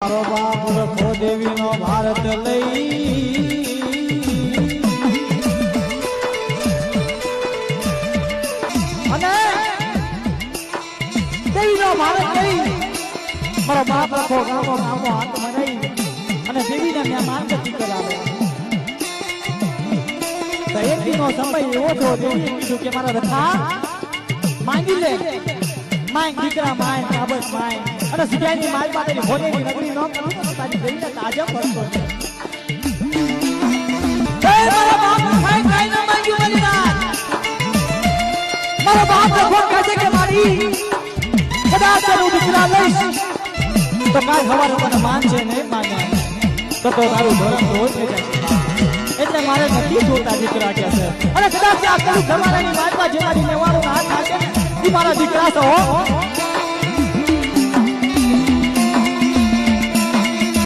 મારો બાપ રખો દેવી નો ભારત લઈ અને દેવી નો ભારત લઈ મારો બાપ રખો ગામો ગામો હાથ મરાઈ અને દેવી ને મેં માર્ગથી કરાવે તો એક દિનો સમય એવો થયો દેવી કીધું કે મારા રખા માંગી લે માંગ દીકરા માંગ કાબત માંગ અને સુજાની મારી પાસેની ભોજેની નગરી નો કરું તો તારી દેવીને તાજા પડતો છે મારા બાપ ખાઈ ખાઈ ન માંગ્યું મારી વાત મારા બાપ રખો કહે છે કે મારી કદાચ હું દીકરા લઈશ તો કાલ સવારે મને માનશે નહીં માને તો તારું ધર્મ રોજ થઈ જશે એટલે મારે નથી જોતા દીકરા કે છે અને કદાચ આ કરું તમારાની મારી પાસે જેનાથી મેવાડો હાથ નાખે ને ઈ મારા દીકરા તો